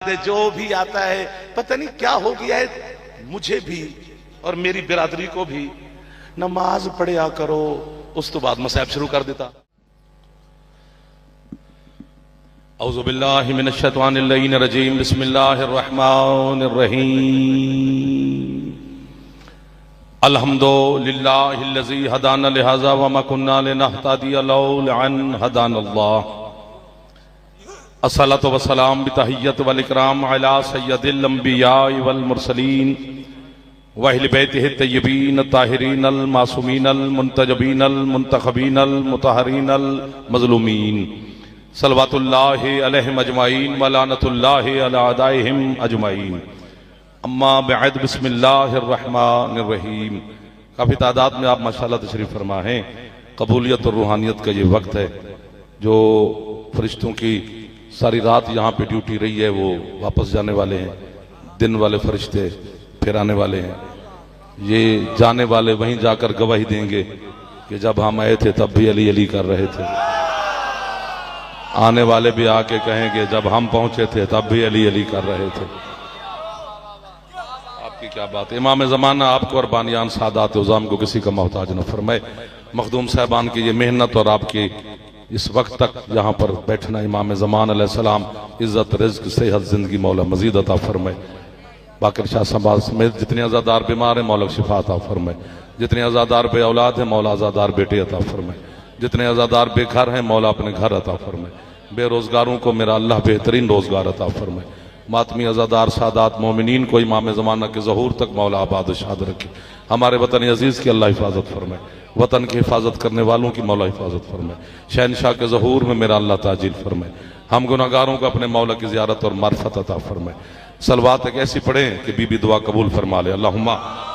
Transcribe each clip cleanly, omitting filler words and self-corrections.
जो भी आता है पता नहीं क्या हो गया है, मुझे भी और मेरी बिरादरी को भी नमाज पढ़िया करो। उस तो बाद मसाइब शुरू कर देता। औज़ु बिल्लाहि मिनश शैतानिर रजीम, बिस्मिल्लाहिर रहमानिर रहीम। अल्हम्दुलिल्लाहिल्लज़ी हदाना लिहाज़ा व मा कुन्ना लिनहतदिया लौला अन हदानल्लाह। अस्सलातु वस्सलाम बितहिय्यत वल इकराम अला सय्यदिल अंबिया वल मुरसलीन व अहले बैतिहि तय्यबीन ताहिरीन अल मासूमीन अल मुंतजबीन अल मुंतखबीन अल मुतहरीन अल मज़लूमीन सल्लवातुल्लाहि अलैहिम अजमाइन व लानतुल्लाहि अला अदाइहिम अजमाइन। अम्मा बअद, बिस्मिल्लाहिर रहमानिर रहीम। काफ़ी तादाद में आप माशाअल्लाह तशरीफ़ फरमा हैं। कबूलियत और रूहानियत का ये वक्त है जो फरिश्तों की सारी रात यहाँ पे ड्यूटी रही है, वो वापस जाने वाले हैं। दिन वाले फरिश्ते फिर आने वाले हैं। ये जाने वाले वहीं जाकर गवाही देंगे कि जब हम आए थे तब भी अली अली कर रहे थे। आने वाले भी आके कहेंगे जब हम पहुंचे थे तब भी अली अली कर रहे थे। आपकी क्या बात है। इमाम ज़माना आपको और बानियान सादात उज़ाम को किसी का मोहताज न फरमाए। मखदूम साहबान की ये मेहनत और आपकी इस वक्त तक यहाँ पर बैठना, इमाम ज़मान अलैहिस्सलाम इज्जत रिज़्क़ सेहत ज़िंदगी मौला मज़ीद अता फरमाए। बाकर शाह समाज समेत जितने आज़ादार बीमार हैं मौला शिफा अता फरमाए। जितने आज़ादार बे औलाद हैं मौला आज़ादार बेटे अता फरमाए। जितने आज़ादार बेघर हैं मौला अपने घर अता फरमाए। बेरोज़गारों को मेरा अल्लाह बेहतरीन रोज़गार अता फरमाए। मातमी आज़ादार सादात मोमिनीन को इमाम ज़माना के ज़हूर तक मौला आबाद शाद रखे। हमारे वतन अजीज़ की अल्लाह हिफाजत फरमाए। वतन की हिफाजत करने वालों की मौला हिफाजत फरमाए। शहनशाह के ज़हूर में मेरा अल्लाह ताजील फरमाए। हम गुनाहगारों को अपने मौला की ज़ियारत और मार्फत अता फरमाए। सलवात एक ऐसी पढ़ें कि बीबी दुआ कबूल फरमा ले। अल्लाहुम्मा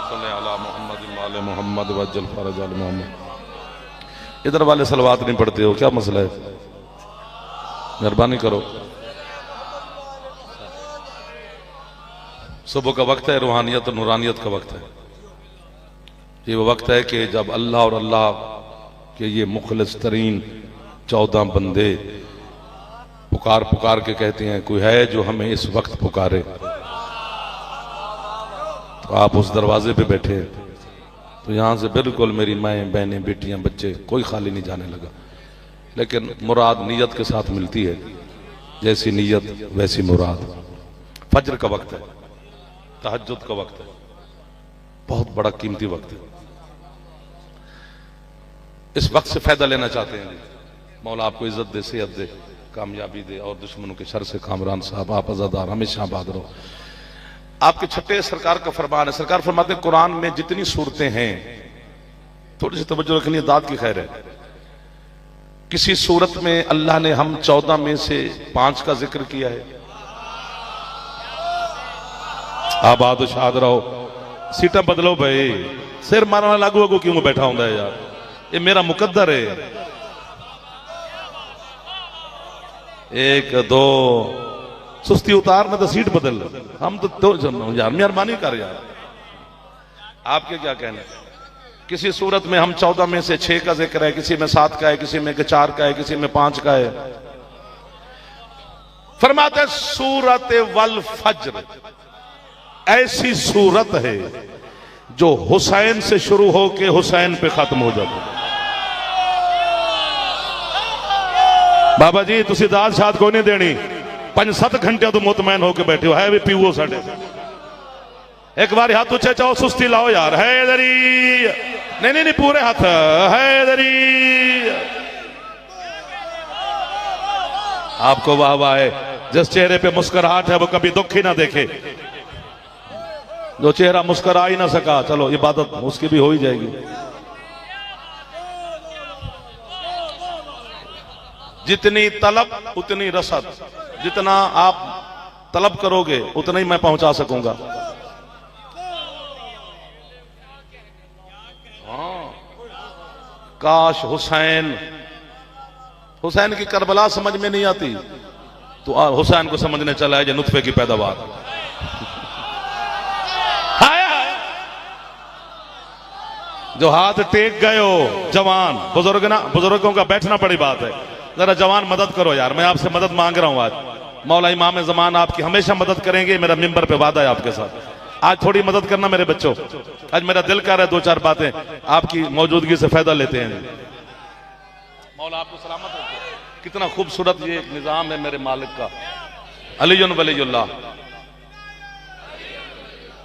सल्ली अला मुहम्मद व आले मुहम्मद वज्जल फरज आल मुहम्मद। इधर वाले सलवात नहीं पढ़ते हो, क्या मसला है? मेहरबानी करो। सुबह का वक्त है, रूहानियत और नूरानियत का वक्त है। ये वो वक्त है कि जब अल्लाह और अल्लाह के ये मुखलिस तरीन 14 बंदे पुकार पुकार के कहते हैं कोई है जो हमें इस वक्त पुकारे। तो आप उस दरवाजे पे बैठे हैं, तो यहां से बिल्कुल मेरी माएँ बहनें बेटियां बच्चे कोई खाली नहीं जाने लगा। लेकिन मुराद नीयत के साथ मिलती है, जैसी नीयत वैसी मुराद। फज्र का वक्त है, तहज्जुद का वक्त है, बहुत बड़ा कीमती वक्त है। इस वक्त से फायदा लेना चाहते हैं, मौला आपको इज्जत दे, सेहत दे, कामयाबी दे और दुश्मनों के शर से कामरान साहब आप आज़ादार हमेशा आबाद रहो। आपके छठे सरकार का फरमान है। सरकार फरमाते हैं कुरान में जितनी सूरतें हैं, थोड़ी सी तवज्जो रखनी है, दाद की खैर है। किसी सूरत में अल्लाह ने हम 14 में से 5 का जिक्र किया है। आबाद शाद रहो। सीटा बदलो भाई, सिर मारना लागू अगू क्यों बैठा होता है यार, ये मेरा मुकद्दर है। 1 2 सुस्ती उतार ना तो सीट बदल। हम तो यार मेहरबानी कर यार। आपके क्या कहना है? किसी सूरत में हम 14 में से 6 का जिक्र है, किसी में 7 का है, किसी में 4 का है, किसी में 5 का है। फरमाते सूरत वल फज्र ऐसी सूरत है जो हुसैन से शुरू हो के हुसैन पे खत्म हो जाता है। बाबा जी तुसी दाद शाद कोई नहीं देनी, 5-7 घंटे तो मुतमैन होके बैठे हो। है भी पीवो साडे एक बार हाथ ऊंचे चाहो, सुस्ती लाओ यार। है इधरी नहीं नहीं नहीं, पूरे हाथ है इधरी। आपको वाह वाह है। जिस चेहरे पे मुस्कुराहट है वो कभी दुख ही ना देखे। जो चेहरा मुस्कुरा ही ना सका, चलो इबादत उसकी भी हो ही जाएगी। जितनी तलब उतनी रसद। जितना आप तलब करोगे उतना ही मैं पहुंचा सकूंगा। हाँ, काश हुसैन की करबला समझ में नहीं आती तो हुसैन को समझने चला है जो नुत्फे की पैदावार। जो हाथ टेक गए हो जवान, बुजुर्गों का बैठना बड़ी बात है। जरा जवान मदद करो यार, मैं आपसे मदद मांग रहा हूं आज। मौला इमाम ज़मान आपकी हमेशा मदद करेंगे, मेरा मिंबर पे वादा है आपके साथ। आज थोड़ी मदद करना मेरे बच्चों, आज मेरा दिल कर रहा है दो चार बातें आपकी मौजूदगी से फायदा लेते हैं। मौला आपको सलामत रखे। कितना खूबसूरत ये निजाम है मेरे मालिक का। अलीयुन वलीयुल्लाह।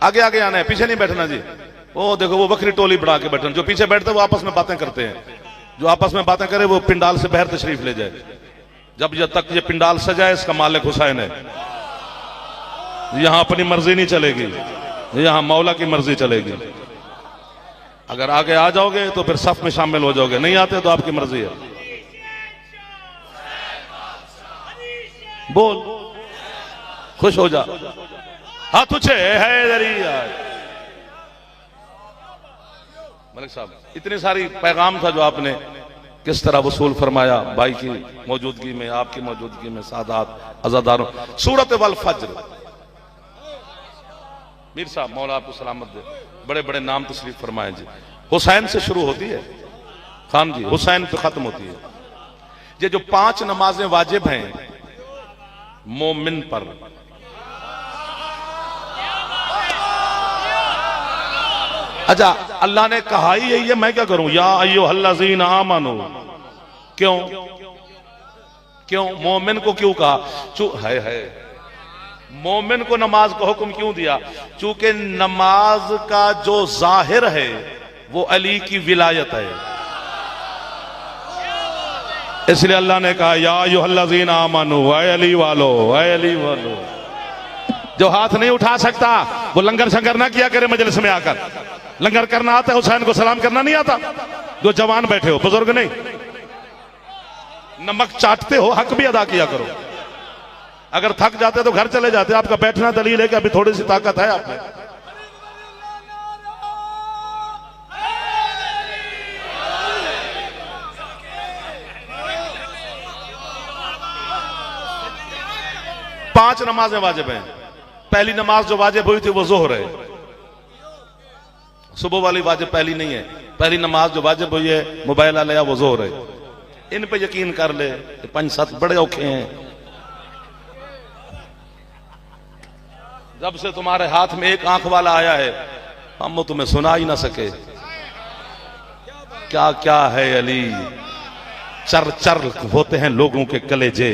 आगे आगे आना है, पीछे नहीं बैठना जी। वो देखो वो बकरी टोली बढ़ा के बैठना, जो पीछे बैठते वो आपस में बातें करते हैं। जो आपस में बातें करे वो पिंडाल से बाहर तशरीफ ले जाए। जब तक ये पिंडाल सजाए इसका मालिक हुसैन है। यहां अपनी मर्जी नहीं चलेगी, यहां मौला की मर्जी चलेगी। अगर आगे आ जाओगे तो फिर सफ में शामिल हो जाओगे, नहीं आते तो आपकी मर्जी है। बोल, खुश हो जा, हाथ ऊंचे है दरिया। मलिक साहब, इतनी सारी पैगाम था जो आपने किस तरह वसूल फरमाया भाई की मौजूदगी में, आपकी मौजूदगी में, सादात अज़ादारों। सूरत वल फज्र। मीर साहब मौला आपको सलामत दे, बड़े बड़े नाम तशरीफ फरमाए जी। हुसैन से शुरू होती है खान जी, हुसैन पे खत्म होती है। ये जो 5 नमाजें वाजिब हैं मोमिन पर, अच्छा अल्लाह ने कहा ही यही है, मैं क्या करूं? या अय्युहल्लज़ीना आमनू। क्यों क्यों मोमिन को क्यों कहा? है मोमिन को नमाज का हुक्म क्यों दिया? चूंकि नमाज का जो जाहिर है वो अली की विलायत है, इसलिए अल्लाह ने कहा या अय्युहल्लज़ीना आमनू, ऐ अली वालो, ऐ अली वालो। जो हाथ नहीं उठा सकता वो लंगर शंगर ना किया करे मजलिस में आकर। लंगर करना आता है, हुसैन को सलाम करना नहीं आता? जो जवान बैठे हो, बुजुर्ग नहीं, नमक चाटते हो, हक भी अदा किया करो। अगर थक जाते तो घर चले जाते। आपका बैठना दलील है कि अभी थोड़ी सी ताकत है आप में। पांच नमाजें वाजिब हैं। पहली नमाज जो वाजिब हुई थी वो जोहर है। सुबह वाली वाजिब पहली नहीं है। पहली नमाज जो वाजिब हुई है मोबाइल आलिया वो जोहर है। इन पे यकीन कर ले, 5-7 बड़े औखे हैं। जब से तुम्हारे हाथ में एक आंख वाला आया है हम वो तुम्हें सुना ही ना सके। क्या क्या है अली, चर चर होते हैं लोगों के कलेजे।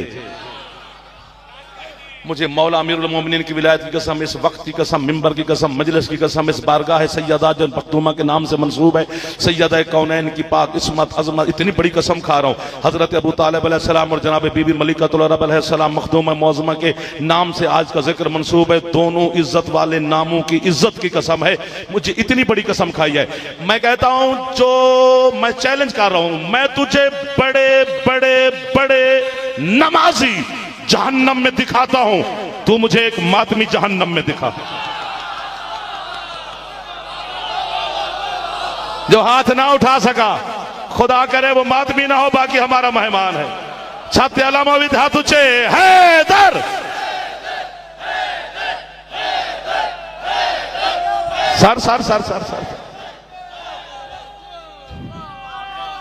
मुझे मौला अमीरुल मोमिनीन की विलायत की कसम, इस वक्त की कसम, मिंबर की कसम, मजलिस की कसम, इस बारगाह सैयदा जो पख्तूमा के नाम से मंसूब है, सैयदा कौनैन की पाक इस्मत अजमत, इतनी बड़ी कसम खा रहा हूँ। हजरत अबू तालिब अलैहिस्सलाम और जनाब बीबी मलिकतुल अरब अलैहिस्सलाम मखदूमा मौज़मा के नाम से आज का जिक्र मंसूब है। दोनों इज्जत वाले नामों की इज्जत की कसम है। मुझे इतनी बड़ी कसम खाई है। मैं कहता हूं, जो मैं चैलेंज कर रहा हूं, मैं तुझे बड़े बड़े बड़े नमाजी जहन्नम में दिखाता हूं, तू मुझे एक मातमी जहन्नम में दिखा। जो हाथ ना उठा सका, खुदा करे वो मातमी ना हो, बाकी हमारा मेहमान है। छाते अलामोविद हाथ ऊंचे, Haider sir sir sir sir sir.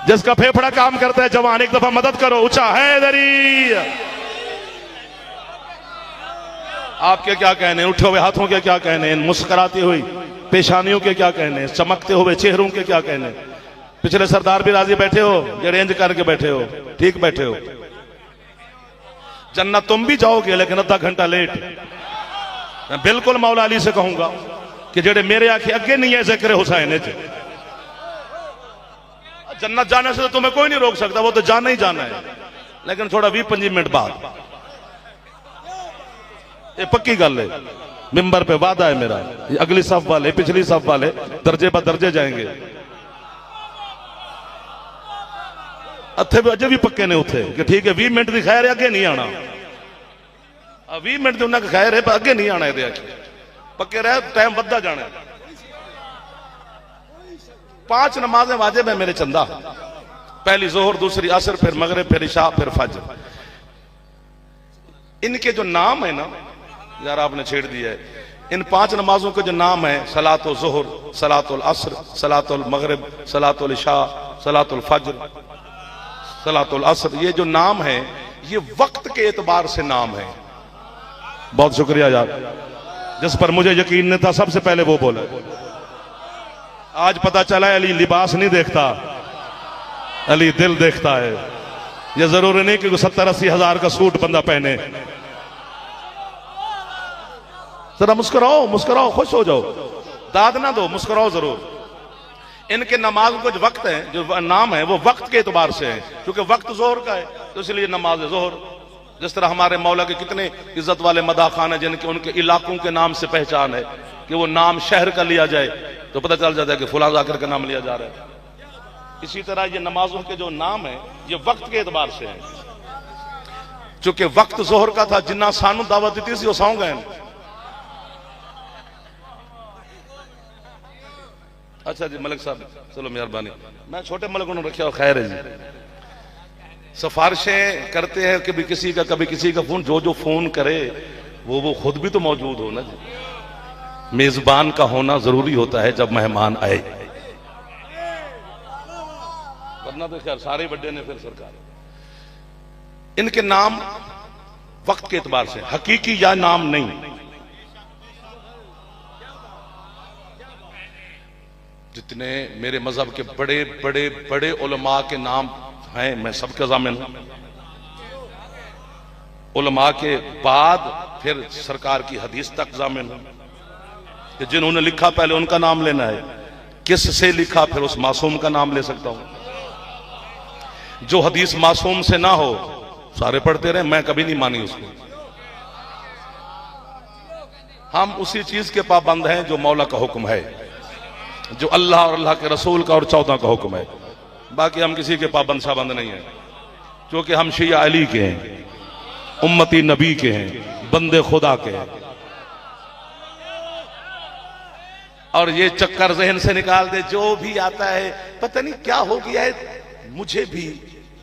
जिसका फेफड़ा काम करता है जवान, एक दफा मदद करो, ऊंचा हैदरी। आपके क्या कहने, उठे हुए हाथों के क्या कहने, मुस्कुराती हुई पेशानियों के क्या कहने, चमकते हुए चेहरों के क्या कहने। पिछले सरदार भी राजी बैठे हो, ये रेंज करके बैठे हो, ठीक बैठे हो। जन्नत तुम भी जाओगे लेकिन आधा घंटा लेट। मैं बिल्कुल मौला अली से कहूंगा कि जेड़े मेरे आंखें अगे नहीं है जिक्र हुसैन, जन्नत जाने से तो तुम्हें कोई नहीं रोक सकता, वो तो जाना ही जाना है, लेकिन थोड़ा 20-25 मिनट बाद। ये पक्की गल है, मिंबर पे वादा है मेरा। ये अगली सफ वाले, पिछली सफ वाले दर्जे पर दर्जे जाएंगे। अथे अजे भी पक्के ने उथे कि ठीक है 20 मिनट की खैर है, अगे नहीं आना। 20 मिनट की उन्हें खैर है पर अगे नहीं आना। ये पक्के रहे, टाइम बढ़ता जाना। 5 नमाजें वाजिब है मेरे चंदा। पहली जोहर, दूसरी असर, फिर मगरिब, फिर इशा, फिर फज्र। इनके जो नाम है ना यार, आपने छेड़ दिया है। इन 5 नमाजों के जो नाम है, सलातुल ज़ुहर, सलातुल असर, सलातुल मगरिब, सलातुल इशा, सलातुल फज्र, सलातुल असर, ये जो नाम है ये वक्त के एतबार से नाम है। बहुत शुक्रिया यार, जिस पर मुझे यकीन नहीं था सबसे पहले वो बोला। आज पता चला अली लिबास नहीं देखता, अली दिल देखता है। यह जरूरी नहीं कि 70-80 हजार का सूट बंदा पहने। जरा मुस्कुराओ, मुस्कुराओ, खुश हो जाओ, दाद ना दो, मुस्कुराओ जरूर। इनके नमाज कुछ वक्त है, जो नाम है वो वक्त के एतबार से है, क्योंकि वक्त जोहर का है तो इसलिए नमाज जोहर। जिस तरह हमारे मौला के कितने इज्जत वाले मदाखान है जिनके उनके इलाकों के नाम से पहचान है, कि वो नाम शहर का लिया जाए तो पता चल जाता है कि फुला जाकिर का नाम लिया जा रहा है। इसी तरह ये नमाजों के जो नाम है ये वक्त के एतबार से है। चूंकि वक्त जोहर का था, जिन्ना सानू दावत दी थी वो सौ गए। अच्छा जी मलिक साहब, चलो मेहरबानी, मैं छोटे मलिक उन्होंने रखा और खैर है जी। सिफारिशें करते हैं कभी किसी का कभी किसी का फोन, जो जो फोन करे वो खुद भी तो मौजूद हो ना जी। मेजबान का होना जरूरी होता है जब मेहमान आए, वरना तो खैर सारे बड़े ने फिर सरकार। इनके नाम वक्त के एतबार से, हकीकी या नाम नहीं। जितने मेरे मजहब के बड़े बड़े बड़े उलमा के नाम हैं, मैं सबके ज़ामिन हूं। उलमा के बाद फिर सरकार की हदीस तक ज़ामिन हूं, कि जिन्होंने लिखा पहले उनका नाम लेना है, किस से लिखा फिर उस मासूम का नाम ले सकता हूं। जो हदीस मासूम से ना हो सारे पढ़ते रहे, मैं कभी नहीं मानी उसको। हम उसी चीज के पाबंद हैं जो मौला का हुक्म है, जो अल्लाह और अल्लाह के रसूल का और 14 का हुक्म है। बाकी हम किसी के पाबंद शाबंद नहीं है, क्योंकि हम शिया अली के हैं, उम्मती नबी के हैं, बंदे खुदा के हैं। और ये चक्कर जहन से निकाल दे, जो भी आता है पता नहीं क्या हो गया है, मुझे भी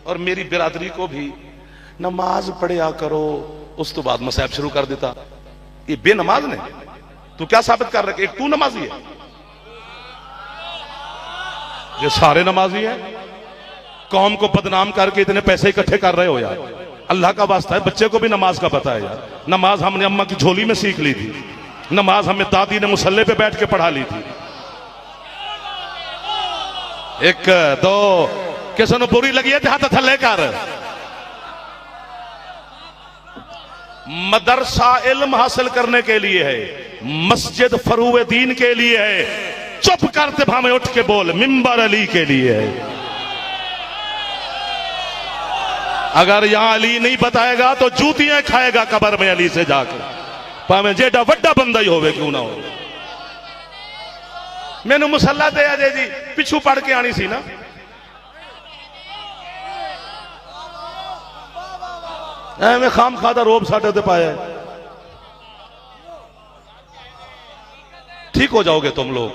और मेरी बिरादरी को भी नमाज पढ़िया करो, उस तो बाद मसाहब शुरू कर देता। ये बेनमाज ने तू क्या साबित कर रहा है? एक तू नमाजी है, ये सारे नमाजी हैं। कौम को बदनाम करके इतने पैसे इकट्ठे कर रहे हो यार, अल्लाह का वास्ता है। बच्चे को भी नमाज का पता है यार। नमाज हमने अम्मा की झोली में सीख ली थी, नमाज हमें दादी ने मुसल्ले पे बैठ के पढ़ा ली थी। एक दो किसी ने बुरी लगी है तो हाथ थल्ले कर। मदरसा इल्म हासिल करने के लिए है, मस्जिद फरूए दीन के लिए है। चुप करते भावे उठ के बोल, मिंबर अली के लिए है। अगर यहां अली नहीं बताएगा तो जूतियां खाएगा कब्र में अली से जाकर, भावे जेडा वड्डा बंदा ही होवे क्यों ना हो। मैनू मुसल्ला दे अजे जी, पिछू पढ़ के आनी सी ना। मैं खाम खादा रोब साडे ते पाया। ठीक हो जाओगे तुम लोग,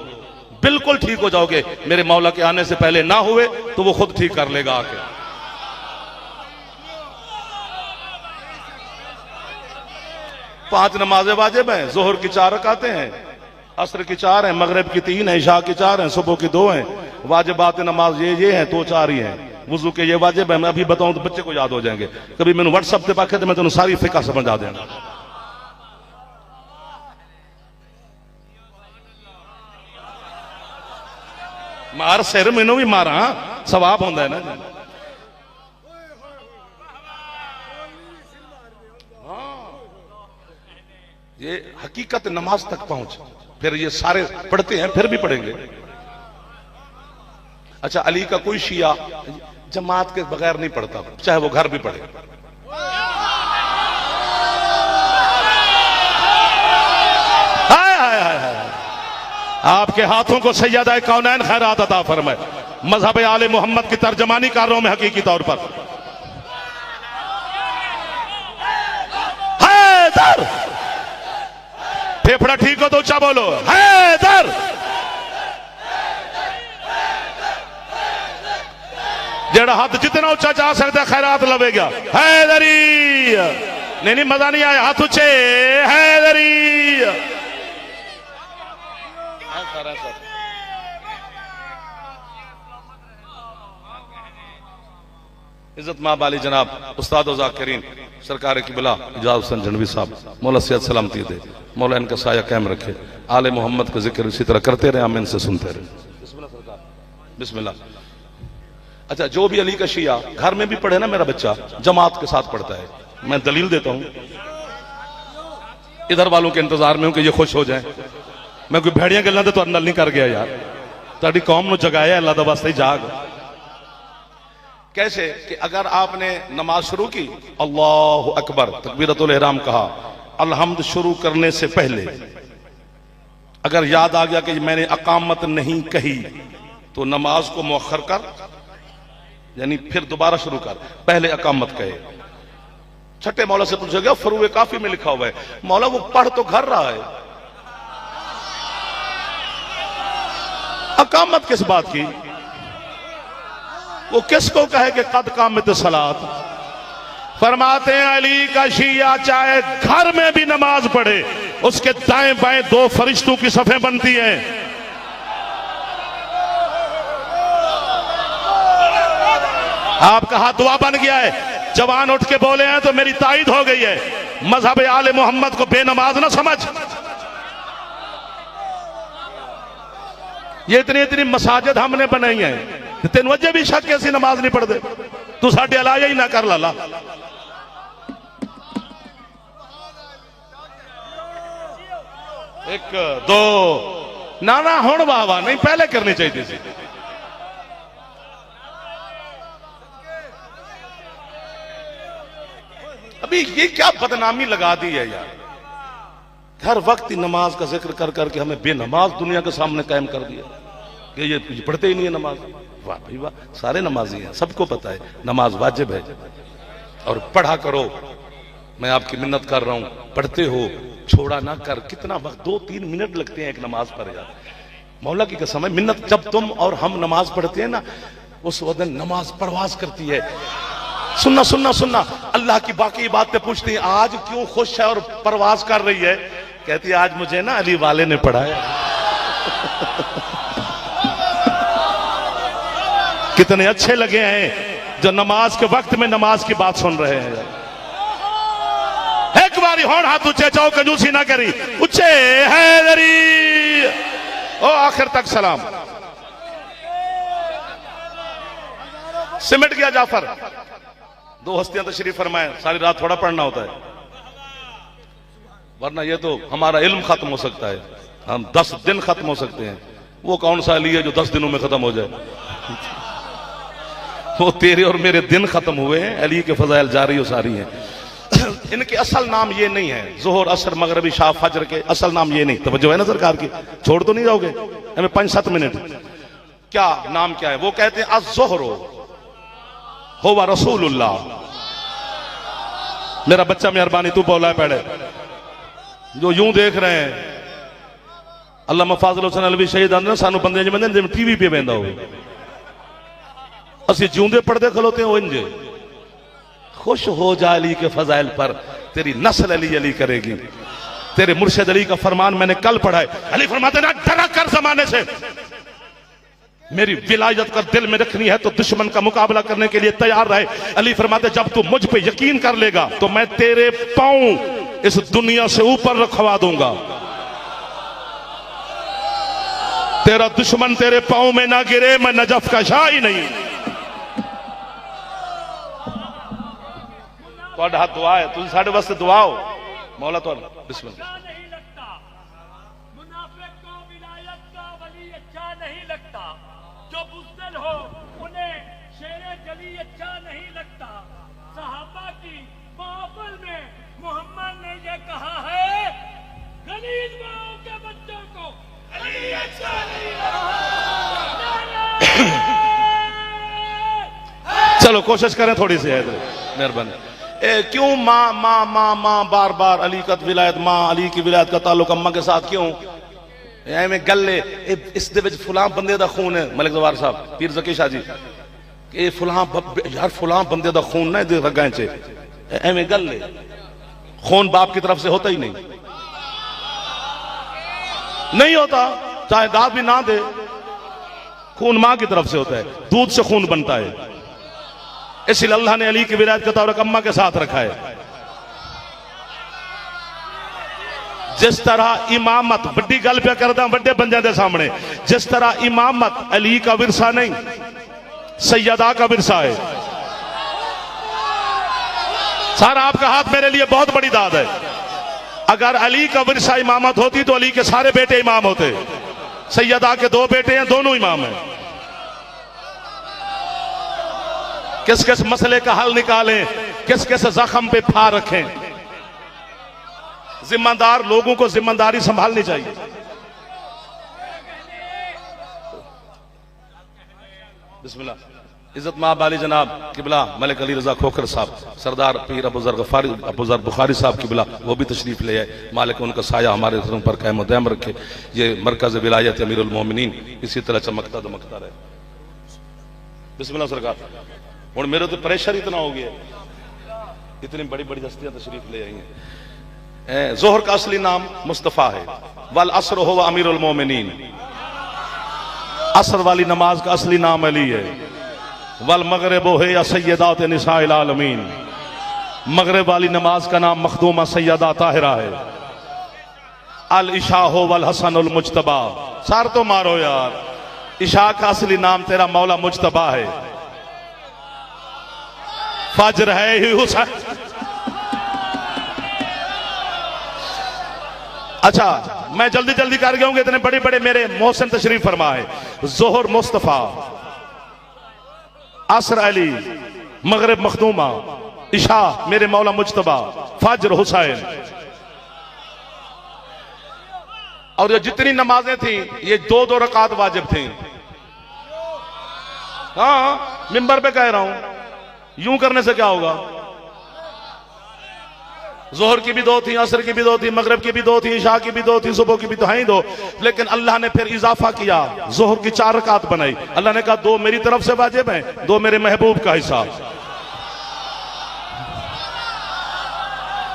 बिल्कुल ठीक हो जाओगे। मेरे मौला के आने से पहले ना हुए तो वो खुद ठीक कर लेगा आके। पांच नमाजें वाजिब हैं, जोहर की 4 रकातें हैं, असर की 4 हैं, मगरिब की 3 हैं, इशा की 4 हैं, सुबह की 2 हैं। वाजिबात नमाज ये हैं, 2-4 ही हैं। वुजू के ये वाजिब है, मैं अभी बताऊं तो बच्चे को याद हो जाएंगे। कभी मैंने व्हाट्सएप पे पाखे तो मैं तुम्हें सारी फिका समझा देना। मार सिर मैनू भी मारा, सवाब होता है ना। ये हकीकत नमाज तक पहुंच, फिर ये सारे पढ़ते हैं, फिर भी पढ़ेंगे। अच्छा, अली का कोई शिया जमात के बगैर नहीं पढ़ता, चाहे वो घर भी पढ़े। हाय हाय हाय हाय, आपके हाथों को सैयदा कौनैन खैरात अता फरमाए। मजहब आले मोहम्मद की तर्जमानी कर रहा हूं मैं हकीकी तौर पर। हैदर, फेफड़ा ठीक हो तो ऊंचा बोलो, हैदर। जेड़ा हाथ जितना ऊंचा जा सकता है खैरात लवेगा। हैदरी, नहीं नहीं मजा नहीं आया, हाथ ऊंचे, हैदरी। इज्जत माँ बाली जनाब उस्ताद ज़ाकिरीन सरकार किबला इजाज़ हुसैन जनवी साहब, मौला सैयद सलामती दे, मौला इनका साया कायम रखे, आले मोहम्मद का जिक्र इसी तरह करते रहे, हम इनसे सुनते रहे। बिस्मिल्लाह सरकार, बिस्मिल्लाह। अच्छा, जो भी अली का शिया घर में भी पढ़े ना, मेरा बच्चा जमात के साथ पढ़ता है, मैं दलील देता हूं, इधर वालों के इंतजार में हूं कि ये खुश हो जाए। मैं कोई भेड़ियां गल्लां तो तुहाडे नाल नहीं कर गया यार, ताड़ी कौम नूं जगाया अल्लाह दा वास्ते जाग। कैसे कि अगर आपने नमाज शुरू की, अल्लाहु अकबर तकबीरतुल इहराम कहा, अलहम्द शुरू करने से पहले अगर याद आ गया कि मैंने अकामत नहीं कही, तो नमाज को मुअख्खर कर, यानी फिर दोबारा शुरू कर, पहले अकामत कहे। छठे मौला से पूछा गया, फरूए काफी में लिखा हुआ है, मौला वो पढ़ तो घर रहा है, अकामत किस बात की? वो किसको कहे कि कद कामत सलात? फरमाते हैं अली का शिया चाहे घर में भी नमाज पढ़े, उसके दाएं बाएं दो फरिश्तों की सफें बनती हैं। आपका हाथ दुआ बन गया है, जवान उठ के बोले हैं तो मेरी ताईद हो गई है। मजहब आले मोहम्मद को बेनमाज ना समझ। ये इतनी इतनी मसाजिद हमने बनाई हैं, तेन वजह भी शक ऐसी नमाज नहीं पढ़ते, तू साढ़े अलाया ही ना कर लाला। एक दो ना ना हुण वाह वाह नहीं, पहले करनी चाहिए थी। अभी ये क्या बदनामी लगा दी है यार, हर वक्त ही नमाज का जिक्र कर करके हमें बेनमाज दुनिया के सामने कायम कर दिया कि ये पढ़ते ही नहीं है नमाज। वाह भाई वाह, सारे नमाजी हैं, सबको पता है नमाज वाजिब है और पढ़ा करो। मैं आपकी मिन्नत कर रहा हूं, पढ़ते हो, छोड़ा ना कर। कितना वक्त, 2-3 मिनट लगते हैं एक नमाज पर यार, मौला की कसम है। मिन्नत जब तुम और हम नमाज पढ़ते हैं ना, उस वक्त नमाज परवाज करती है। सुनना सुनना सुनना, अल्लाह की बाकी बातें पूछती हैं, आज क्यों खुश है और परवाज कर रही है? कहती है आज मुझे ना अली वाले ने पढ़ाया। कितने अच्छे लगे हैं जो नमाज के वक्त में नमाज की बात सुन रहे हैं। एक बारी होड़ हाथ ऊंचे जाओ, कंजूसी ना करी, ऊंचे हैदरी ओ आखिर तक सलाम। सिमट गया जाफर, 2 हस्तियां तशरीफ फरमाए, सारी रात थोड़ा पढ़ना होता है, वरना ये तो हमारा इल्म खत्म हो सकता है, हम 10 दिन खत्म हो सकते हैं। वो कौन सा अली है जो 10 दिनों में खत्म हो जाए? वो तेरे और मेरे दिन खत्म हुए हैं, अली के फजाइल जारी और सारी हैं। इनके असल नाम ये नहीं है, जोहर असर मगरबी शाह फजर के असल नाम ये नहीं। तवज्जो है ना सरकार की, छोड़ तो नहीं जाओगे हमें 5-7 मिनट। क्या नाम क्या है? वो कहते हैं अज़्ज़ोहरो हुवा रसूलुल्लाह। मेरा बच्चा मेहरबानी तू बोला है पहले, जो यूं देख रहे हैं अल्लामा फाज़िल हुसैन अलवी शहीद आंदे सानू बंदे जिवें टीवी पे वेंदा हो, असि जिउंदे पढ़ते खलोते हो। इंजे खुश हो जा अली के फजाइल पर, तेरी नस्ल अली अली करेगी। तेरे मुर्शिद अली का फरमान मैंने कल पढ़ा है, अली फरमाते ना डरा कर जमाने से, मेरी विलायत का दिल में रखनी है तो दुश्मन का मुकाबला करने के लिए तैयार रहे। अली फरमाते जब तू मुझ पे यकीन कर लेगा तो मैं तेरे पांव इस दुनिया से ऊपर रखवा दूंगा। तेरा दुश्मन तेरे पांव में ना गिरे, मैं नजफ का शाह ही नहीं। तो हाथ दुआ है, तुझे साढ़े वास्ते दुआ हो मौला तो बिस्मिल्लाह। चलो कोशिश करें थोड़ी सी, है मेहरबानी। क्यों माँ माँ माँ माँ बार बार अली का विलायत, माँ अली की विलायत का ताल्लुक अम्मा के साथ क्यों? एवं गले इस दे विच फुलां बंदे दा खून है, मलिक जवार साहब पीर ज़की शाह जी, ये फुलां यार फुलां बंदे दा खून ना इहदे रगां च, एवं गले खून बाप की तरफ से होता ही नहीं होता, चाहे दाद भी ना दे, खून मां की तरफ से होता है, दूध से खून बनता है। इसलिए अल्लाह ने अली की विलायत का तारुक अम्मा के साथ रखा है। जिस तरह इमामत बड़ी गल पे करदा बड़े बंदे के सामने, जिस तरह इमामत अली का विरसा नहीं सैयदा का विरसा है। सारा आपका हाथ मेरे लिए बहुत बड़ी दाद है। अगर अली का विरसा इमामत होती तो अली के सारे बेटे इमाम होते। सैयदा के 2 बेटे हैं, दोनों इमाम हैं। किस किस मसले का हल निकालें, किस किस जख्म पे फार रखें। जिम्मेदार लोगों को जिम्मेदारी संभालनी चाहिए। बिस्मिल्लाह। इज्जत माब अली जनाब किबला मलिक अली रजा खोखर साहब, सरदार पीर अबूजर बुखारी साहब किबला, वो भी तशरीफ ले आए। मालिक उनका साया हमारे घरों पर कायम दायम रखे। ये मरकज विलायत अमीरुल मोमिनीन इसी तरह चमकता दमकता रहे। बिस्मिल्लाह सरकार। और मेरे तो प्रेशर इतना हो गया, इतनी बड़ी बड़ी हस्तियां तशरीफ ले आई हैं। जोहर का असली नाम मुस्तफा है। वल असर हो अमीरुल मोमिनीन। असर वाली नमाज का असली नाम अली है। वल मगरिब हो या सैयदात निसाइल आलमीन। मगरिब वाली नमाज का नाम मखदूमा सैयदा ताहिरा है। अल इशा हो वल हसन उल मुजतबा। सार तो मारो यार। इशा का असली नाम तेरा मौला मुजतबा है। फजर है ही हुसैन। अच्छा मैं जल्दी जल्दी कर गया हूं, इतने बड़े बड़े मेरे मोहसिन तशरीफ फरमा है। जोहर मुस्तफा, असर अली, मगरिब मखदूमा, इशा मेरे मौला मुजतबा, फजर हुसैन। और ये जितनी नमाजें थी ये 2-2 रकात वाजिब थी। हाँ मिंबर पे कह रहा हूं, यूं करने से क्या होगा। जोहर की भी 2 थी, असर की भी 2 थी, मगरिब की भी 2 थी, इशा की भी 2 थी, सुबह की भी तो है ही 2। लेकिन अल्लाह ने फिर इजाफा किया, जोहर की 4 रकात बनाई। अल्लाह ने कहा 2 मेरी तरफ से वाजिब हैं, 2 मेरे महबूब का हिस्सा।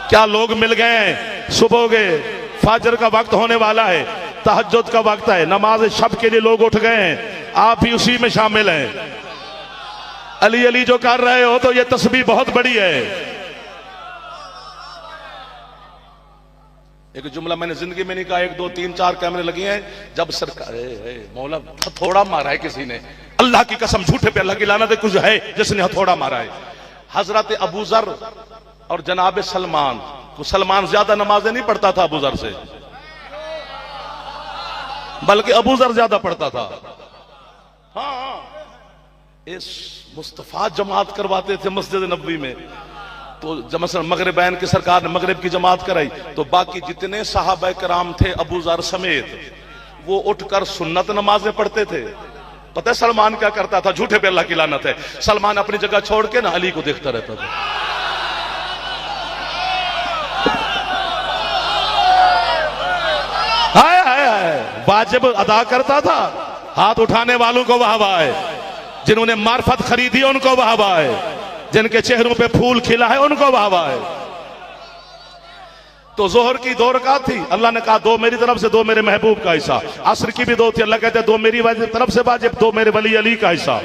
क्या लोग मिल गए हैं। सुबह के फजर का वक्त होने वाला है, तहज्जुद का वक्त है, नमाज शब के लिए लोग उठ गए हैं। आप भी उसी में शामिल हैं। अली अली जो कर रहे हो तो ये तस्बीह बहुत बड़ी है। एक जुमला मैंने जिंदगी में नहीं कहा, 1 2 3 4 कैमरे लगे हैं। जब सरकार मौला हथौड़ा मारा है किसी ने, अल्लाह की कसम झूठे पे अल्लाह की लानत है, कुछ है जिसने हथौड़ा मारा है। हजरत अबू जर और जनाब सलमान को, सलमान ज्यादा नमाजें नहीं पढ़ता था अबू जर से, बल्कि अबू जर ज्यादा पढ़ता था। हाँ इस मुस्तफा जमात करवाते थे मस्जिद नबवी में। तो जब मसलन मगरिबैन की सरकार ने मगरिब की जमात कराई तो बाकी जितने सहाबा कराम थे अबू जर समेत, वो उठकर सुन्नत नमाजें पढ़ते थे। पता है सलमान क्या करता था, झूठे पे अल्लाह की लानत है, सलमान अपनी जगह छोड़ के ना अली को देखता रहता था। हाय हाय हाय, वाजिब अदा करता था। हाथ उठाने वालों को वाहवा है, जिन्होंने मार्फत खरीदी उनको वाहवा है, जिनके चेहरों पे फूल खिला है उनको वाहवा है। तो जोहर की 2 रकात थी, अल्लाह ने कहा 2 मेरी तरफ से, 2 मेरे महबूब का हिस्सा। असर की भी 2 थी, अल्लाह कहते 2 मेरी तरफ से वाजिब, 2 मेरे वली अली का हिस्सा।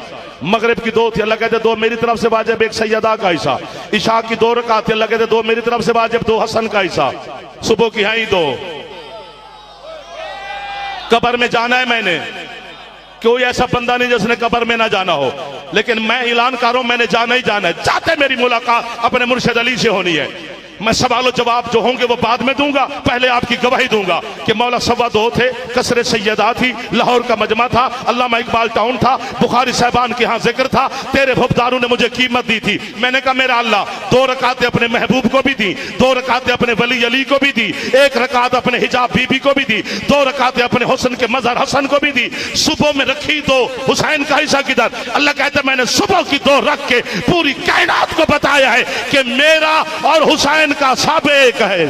मगरिब की 2 थी, अल्लाह कहते 2 मेरी तरफ से वाजिब, 1 सैयदा का हिस्सा। इशा की 2 रकात थी, अल्लाह कहते 2 मेरी तरफ से वाजिब, 2 हसन का हिस्सा। सुबह की है ही 2। कब्र में जाना है मैंने, कोई ऐसा बंदा नहीं जिसने कब्र में ना जाना हो, लेकिन मैं ऐलान कर रहा हूं मैंने जाना ही जाना है। चाहते मेरी मुलाकात अपने मुर्शिद अली से होनी है। मैं सवाल जवाब जो होंगे वो बाद में दूंगा, पहले आपकी गवाही दूंगा कि मौला 2.25 थे, कसरे सैयदा थी, लाहौर का मजमा था, अल्लामा इकबाल टाउन था, बुखारी साहबान के यहाँ जिक्र था, तेरे हुब्बारों ने मुझे कीमत दी थी। मैंने कहा मेरा अल्लाह 2 रकातें अपने महबूब को भी दी, 2 रकातें अपने वली अली को भी दी, 1 रकात अपने हिजाब बीबी को भी दी, 2 रकातें अपने हुस्न के मजहर हसन को भी दी। सुबह में रखी 2, हुसैन का हिस्सा किधर? अल्लाह कहते मैंने सुबह की 2 रख के पूरी कायनात को बताया है कि मेरा और हुसैन का सब एक है।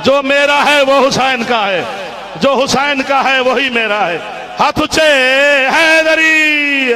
जो मेरा है वो हुसैन का है, जो हुसैन का है वही मेरा है। हाथ ऊंचे हैदरी।